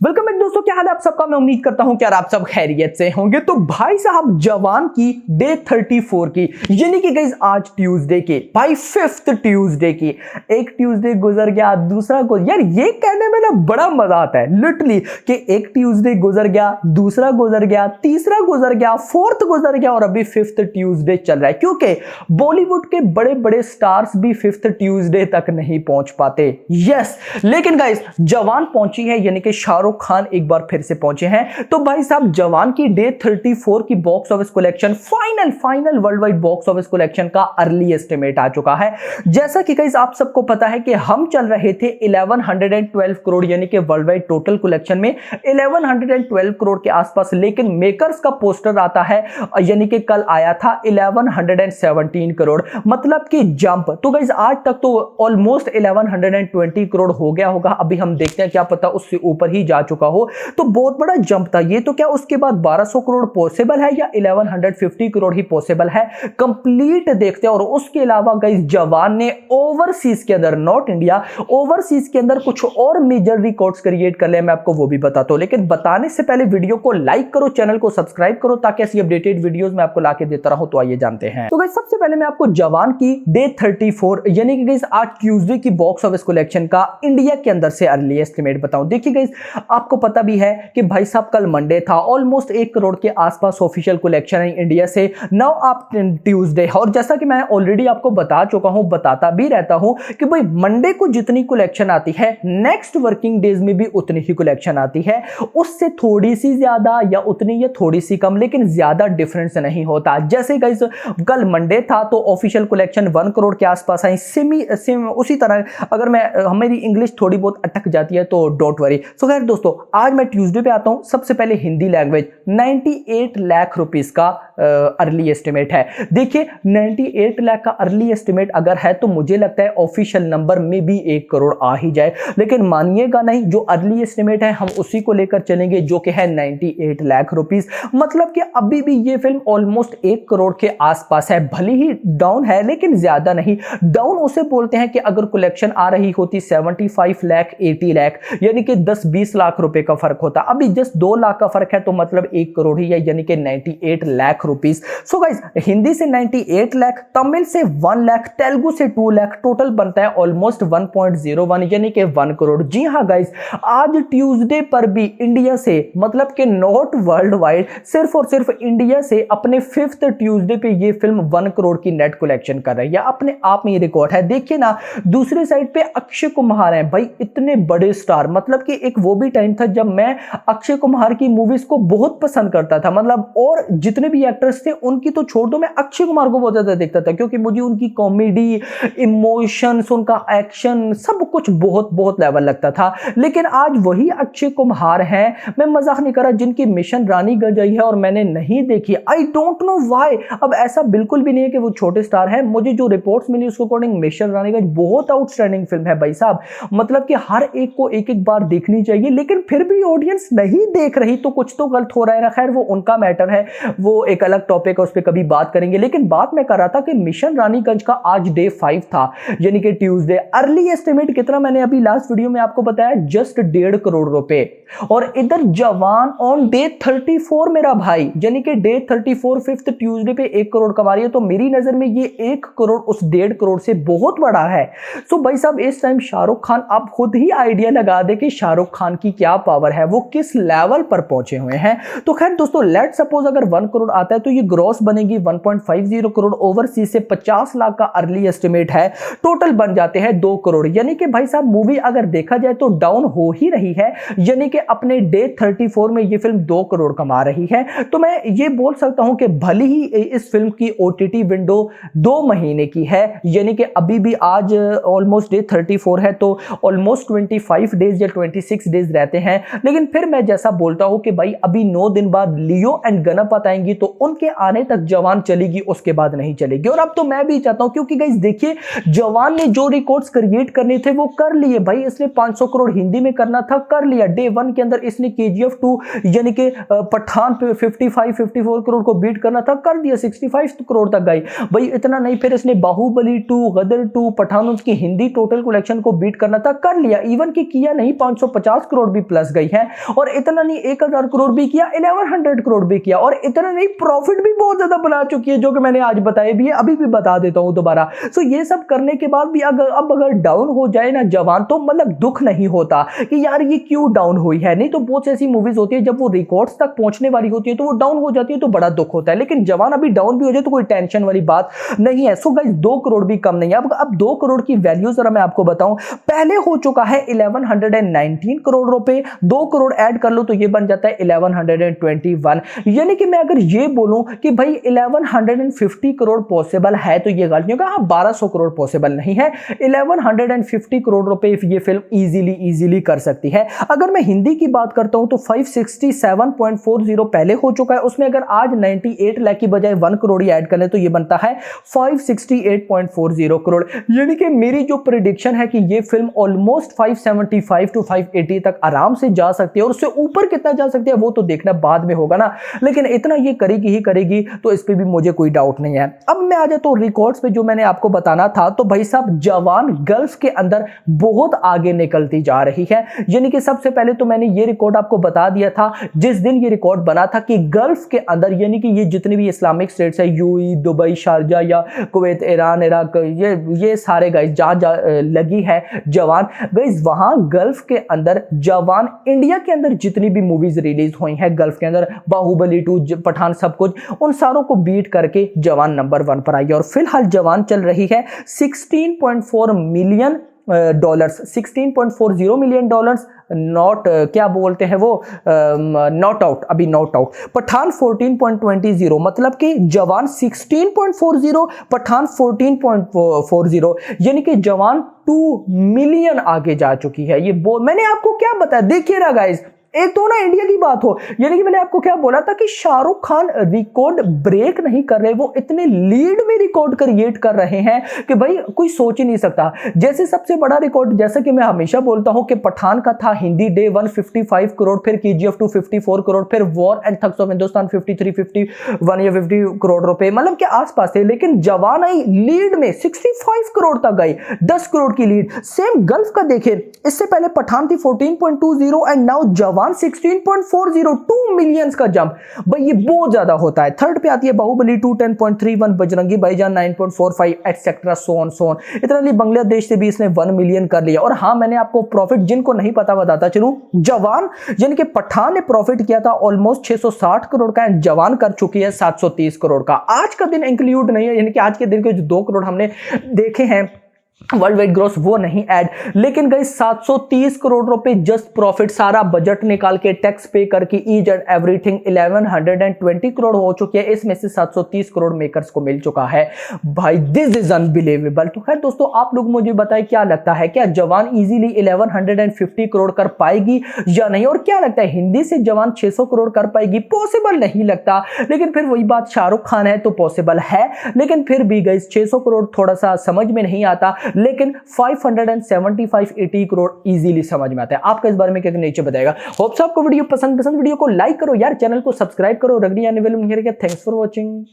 Welcome back दोस्तों, क्या हाल है आप सबका। मैं उम्मीद करता हूं कि यार आप सब खैरियत से होंगे। तो भाई साहब जवान की डे 34 की यानी कि गाइस आज ट्यूसडे की भाई 5th ट्यूसडे की एक ट्यूसडे गुजर गया, दूसरा यार ये कहने में ना बड़ा मजा आता है लिटरली कि एक ट्यूसडे गुजर गया, दूसरा गुजर गया, तीसरा गुजर गया, फोर्थ गुजर गया और अभी 5th ट्यूसडे चल रहा है, क्योंकि बॉलीवुड के बड़े बड़े स्टार्स भी 5th ट्यूसडे तक नहीं पहुंच पाते। यस, लेकिन गाइस जवान पहुंची है, यानी कि शाहरुख खान एक बार फिर से पहुंचे हैं। तो भाई साहब जवान की डे 34 की box office collection final world wide box office collection का अर्ली एस्टिमेट आ चुका है। जैसा कि गाइस आप सबको पता है कि हम चल रहे थे 1112 करोड़ यानी कि वर्ल्ड वाइड टोटल कलेक्शन में 1112 करोड़ के आसपास, लेकिन मेकर्स का पोस्टर आता है यानी कि कल आया था 1117 करोड़, मतलब कि जंप। तो गाइस आज तक तो ऑलमोस्ट 1120 करोड़ हो गया होगा। अभी हम देखते हैं, क्या पता उससे ऊपर ही जा चुका हो। तो बहुत बड़ा जंप था ये। तो क्या उसके बाद 1200 करोड़ पॉसिबल है या 1150 करोड़ ही पॉसिबल है, कंप्लीट देखते हैं। और उसके अलावा गाइस जवान ने ओवरसीज के अंदर, नॉट इंडिया, ओवरसीज के अंदर कुछ और मेजर रिकॉर्ड्स क्रिएट कर ले, मैं आपको वो भी बताता हूं। लेकिन बताने से पहले वीडियो को लाइक करो, चैनल को सब्सक्राइब करो, ताकि ऐसी अपडेटेड वीडियोस मैं आपको लाके देता रहूं। तो आइए जानते हैं। तो गाइस सबसे पहले मैं आपको जवान की डे 34 यानी कि गाइस आज ट्यूसडे की बॉक्स ऑफिस कलेक्शन का इंडिया के अंदर से अर्ली एस्टिमेट बताऊं। देखिए गाइस आपको पता भी है कि भाई साहब कल मंडे था, ऑलमोस्ट 1 करोड़ के आसपास ऑफिशियल कलेक्शन है इंडिया से। नाउ आप ट्यूसडे, और जैसा कि मैं ऑलरेडी आपको बता चुका हूं, बताता भी रहता हूं कि भाई मंडे को जितनी कलेक्शन आती है नेक्स्ट वर्किंग डेज में भी उतनी ही कलेक्शन आती है, उससे थोड़ी सी ज्यादा या उतनी या थोड़ी सी कम, लेकिन ज्यादा डिफरेंस नहीं होता। जैसे गाइस कल मंडे था तो ऑफिशियल कलेक्शन 1 करोड़ के आसपास आई, सेम उसी तरह अगर मैं हमारी इंग्लिश थोड़ी बहुत अटक जाती है तो डोंट वरी। सो खैर दोस्तों आज मैं ट्यूसडे पे आता हूं। सबसे पहले हिंदी लैंग्वेज 98 लाख रुपीस का अर्ली एस्टिमेट है। देखिए 98 लाख का अर्ली एस्टिमेट अगर है तो मुझे लगता है ऑफिशियल नंबर में भी 1 करोड़ आ ही जाए, लेकिन मानिएगा नहीं, जो अर्ली एस्टिमेट है हम उसी को लेकर चलेंगे, जो कि है 98 लाख रुपीस। मतलब कि अभी भी ये फिल्म ऑलमोस्ट 1 करोड़ के आसपास है, भले ही डाउन है लेकिन ज्यादा नहीं। डाउन उसे बोलते हैं कि अगर कलेक्शन आ रही होती 75 लाख 80 लाख यानी कि 10-20 लाख रुपए का फर्क होता। अभी जस्ट 2 लाख का फर्क है, तो मतलब 1 करोड़ ही है, यानी कि 98 lakh rupees. So guys Hindi से 98 लाख, तमिल से 1 लाख, तेलुगु से 2 लाख, टोटल बनता है ऑलमोस्ट 1.01 यानी कि 1 करोड़। जी हां गाइस, आज ट्यूसडे पर भी इंडिया से, मतलब कि नॉट वर्ल्ड वाइड, सिर्फ और सिर्फ इंडिया से अपने 5th ट्यूसडे पे ये फिल्म 1 करोड़ की नेट कलेक्शन कर रही है। अपने आप में ये रिकॉर्ड है। देखिए ना, दूसरी साइड पे अक्षय कुमार हैं भाई, इतने बड़े स्टार, मतलब कि एक वो भी टाइम था जब मैं अक्षय कुमार की मूवीज को बहुत पसंद करता था, मतलब और जितने भी एक्टर्स थे उनकी तो छोड़ दो, मैं अक्षय कुमार को बहुत ज्यादा देखता था, क्योंकि मुझे उनकी कॉमेडी, इमोशंस, उनका एक्शन सब कुछ बहुत बहुत लेवल लगता था। लेकिन आज वही अक्षय कुमार हैं, मैं मजाक नहीं कर रहा, जिनकी मिशन रानीगंज आई है और मैंने नहीं देखी। I don't know why. अब ऐसा बिल्कुल भी नहीं है कि वो छोटे स्टार है, मुझे जो रिपोर्ट्स मिली उसके अकॉर्डिंग मिशन रानीगंज बहुत आउटस्टैंडिंग फिल्म है भाई साहब, मतलब कि हर एक को एक एक बार देखनी चाहिए, लेकिन फिर भी ऑडियंस नहीं देख रही, तो कुछ तो गलत हो रहा है ना। खैर वो उनका मैटर है, वो एक अलग टॉपिक है, उस पर कभी बात करेंगे। लेकिन बात मैं कर रहा था कि मिशन रानीगंज का आज डे 5 था, यानी कि ट्यूसडे। अर्ली एस्टिमेट कितना मैंने अभी लास्ट वीडियो में आपको बताया, जस्ट 1.5 करोड़ रुपए। और इधर जवान ऑन डे 34 मेरा भाई, यानी कि डे 34 5th ट्यूसडे पे 1 करोड़ कमा रही है। तो मेरी नजर में ये 1 करोड़ उस 1.5 करोड़ से बहुत बड़ा है। तो भाई साहब इस टाइम शाहरुख खान, आप खुद ही आइडिया लगा दे कि शाहरुख खान की क्या पावर है, वो किस लेवल पर पहुंचे हुए हैं। तो खैर दोस्तों लेट सपोज अगर 1 करोड़ आता है तो ये ग्रॉस बनेगी 1.50 करोड़, ओवरसीज से 50 लाख का अर्ली एस्टिमेट है, टोटल बन जाते हैं 2 करोड़। यानी कि भाई साहब मूवी अगर देखा जाए तो डाउन हो ही रही है, यानी कि अपने डे 34 में ये फिल्म 2 करोड़ कमा रही है। तो मैं ये बोल सकता हूं कि भले ही इस फिल्म की ओटीटी विंडो 2 महीने की है, यानी कि अभी भी आज ऑलमोस्ट डे 34 है, तो ऑलमोस्ट 25 डेज या 26 डेज रहते हैं, लेकिन फिर मैं जैसा बोलता हूं कि भाई अभी 9 दिन बाद लियो एंड गणपत आएंगी, तो उनके आने तक जवान चलेगी, उसके बाद नहीं चलेगी। और अब तो मैं भी चाहता हूं, क्योंकि गाइस देखिए जवान ने जो रिकॉर्ड्स क्रिएट करने थे वो कर लिए भाई। इसने 500 करोड़ हिंदी में करना था, कर लिया। डे 1 के अंदर इसने KGF 2 यानी कि पठान पे 55-54 करोड़ को बीट करना था, कर दिया, 65 करोड़ तक गई भाई। इतना नहीं, फिर इसने बाहुबली 2, गदर 2, पठान, उसकी हिंदी टोटल कलेक्शन को बीट करना था, कर लिया। इवन की किया नहीं, 550 करोड़ करोड़ भी प्लस गई है। और इतना नहीं 1000 करोड़ भी किया, 1100 करोड़ भी किया, और इतना नहीं प्रॉफिट भी बहुत ज्यादा बना चुकी है, जो कि मैंने आज बताया भी है, अभी भी बता देता हूं दोबारा। सो ये सब करने के बाद भी अगर डाउन हो जाए ना जवान, तो मतलब दुख नहीं होता कि यार ये क्यों डाउन हुई है। नहीं तो बहुत सी ऐसी मूवीज होती है जब वो रिकॉर्ड्स तक पहुंचने वाली होती है तो वो डाउन हो जाती है, तो बड़ा दुख होता है। लेकिन जवान अभी डाउन भी हो जाए तो कोई टेंशन वाली बात नहीं है। सो गाइस 2 करोड़ भी कम नहीं है। अब 2 करोड़ की वैल्यू जरा मैं आपको बताऊं, पहले हो चुका है 1119 करोड़ रुपए, 2 करोड़ ऐड कर लो तो ये बन जाता है 1121। यानी कि मैं अगर ये बोलूं कि भाई 1150 करोड़ पॉसिबल है तो ये गलत नहीं होगा। हाँ 1200 करोड़ पॉसिबल नहीं है, 1150 करोड़ रुपए ये फिल्म इजीली कर सकती है। अगर मैं हिंदी की बात करता हूं तो 567.40 पहले हो चुका है, उसमें अगर आज 98 लाख की बजाय 1 करोड़ ही ऐड कर ले तो ये बनता है 568.40 करोड़। यानी कि मेरी जो प्रेडिक्शन है कि ये फिल्म ऑलमोस्ट 575 टू 580 तक आराम से जा सकती है, और उससे ऊपर कितना जा सकती है वो तो देखना बाद में होगा ना, लेकिन इतना ये करेगी ही करेगी, तो इस पे भी मुझे कोई डाउट नहीं है। अब मैं आ जाता हूं रिकॉर्ड्स पे जो मैंने आपको बताना था। तो भाई साहब जवान गल्फ के अंदर बहुत आगे निकलती जा रही है। यानी कि सबसे पहले तो मैंने ये रिकॉर्ड आपको बता दिया था जिस दिन ये रिकॉर्ड बना था कि गल्फ के अंदर, यानी कि ये जितने भी इस्लामिक स्टेट्स है, यूएई, दुबई, शारजा या कुवैत, ईरान, इराक, ये सारे गाइस जहां लगी है जवान, गाइस वहां गल्फ के अंदर जवान, इंडिया के अंदर जितनी भी मूवीज रिलीज हुई हैं गल्फ के अंदर, बाहुबली 2, पठान, सब कुछ, उन सारों को बीट करके जवान नंबर 1 पर आई है। और फिलहाल जवान चल रही है 16.4 million dollars, 16.40 million dollars, not क्या बोलते हैं वो, नॉट आउट, अभी नॉट आउट। पठान 14.20, मतलब कि जवान 16.40, पठान 14.40, यानी कि जवान 2 मिलियन आगे जा चुकी है। ये मैंने आपको क्या बताया, देखिए ना गाइस, एक तो ना इंडिया की बात हो, यानी कि मैंने आपको क्या बोला था कि शाहरुख खान रिकॉर्ड ब्रेक नहीं कर रहे, वो इतने लीड में रिकॉर्ड क्रिएट कर रहे हैं कि भाई कोई सोच ही नहीं सकता। जैसे सबसे बड़ा रिकॉर्ड, जैसा कि मैं हमेशा बोलता हूं कि पठान का था हिंदी डे 155 करोड़, फिर KGF 2 54 करोड़, फिर war and thugs of Hindustan 53, 51 या 50 करोड़ रुपए, मतलब के आसपास थे। लेकिन जवान आई लीड में 65 करोड़ तक गई, 10 करोड़ की लीड। सेम गल्फ का देखे, इससे पहले पठान थी 14.20 एंड नाउ जवान 16.40, 2 मिलियंस का जंप, भाई ये बहुत ज्यादा होता है। थर्ड पे आती है बाहुबली 2 10.31, बजरंगी भाईजान 9.45 एटसेट्रा, सो ऑन। इतना नहीं, बांग्लादेश से भी इसने 1 मिलियन कर लिया। और हाँ, मैंने आपको प्रॉफिट जिनको नहीं पता बताता चलूं, जवान यानी कि पठान ने प्रॉफिट किया था ऑलमोस्ट 660 करोड़ का, एंड जवान कर चुकी है 730 करोड़ का। आज का दिन इंक्लूड नहीं है, यानी कि आज के दिन के जो 2 करोड़ हमने देखे हैं वर्ल्ड वाइड ग्रॉस, वो नहीं ऐड, लेकिन गई 730 करोड़ रुपए जस्ट प्रॉफिट, सारा बजट निकाल के टैक्स पे करके ईच एंड एवरीथिंग 1120 करोड़ हो चुकी है। इसमें से 730 करोड़ मेकर्स को मिल चुका है। भाई दिस इज अनबिलीवेबल। तो खैर दोस्तों, आप लोग मुझे बताएं क्या लगता है, क्या जवान इजीली 1150 करोड़ कर पाएगी या नहीं, और क्या लगता है हिंदी से जवान 600 करोड़ कर पाएगी? पॉसिबल नहीं लगता, लेकिन फिर वही बात, शाहरुख खान है तो पॉसिबल है, लेकिन फिर भी गई 600 करोड़ थोड़ा सा समझ में नहीं आता, लेकिन 575-80 करोड़ इजीली समझ में आता है। आपका इस बारे में क्या नीचे बताएगा। होप्स आपको वीडियो पसंद वीडियो को लाइक करो यार, चैनल को सब्सक्राइब करो। रगड़ी आने वाले थैंक्स फॉर वॉचिंग।